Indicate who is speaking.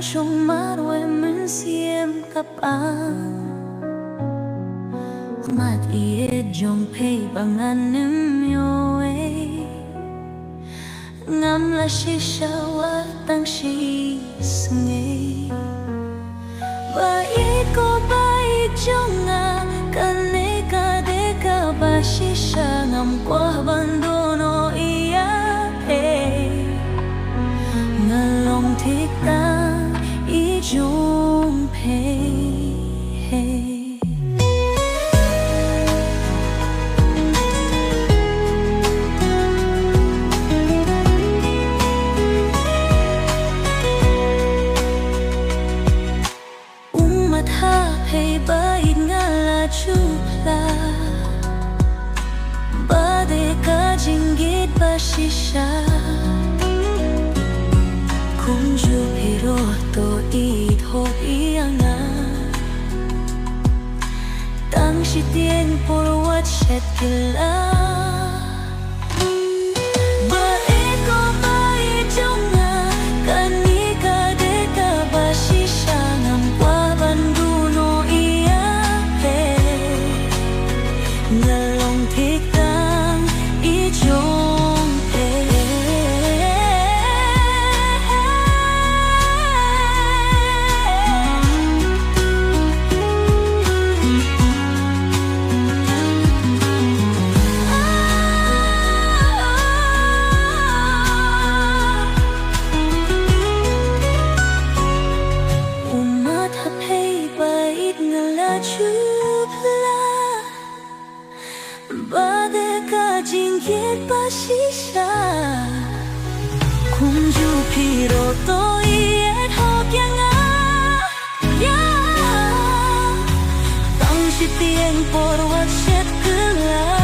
Speaker 1: trong mắt quê mình xiêm cặp an mặt ie jong pay bằng anh em yoe ngắm là shisha wa tăng shi snge ba ie ko ba ie jong a kane ka de ka ba shisha ngắm qua abandono ia pe ngalong thích ta ý jong pay bait ngala chupla bade ka jinggit ba shisha kung ju pero to itho ianga tang shi tien por what shet kila jinggit ba shisha kung ju piro to iet hok yang ya tang shi tien por wat shet kela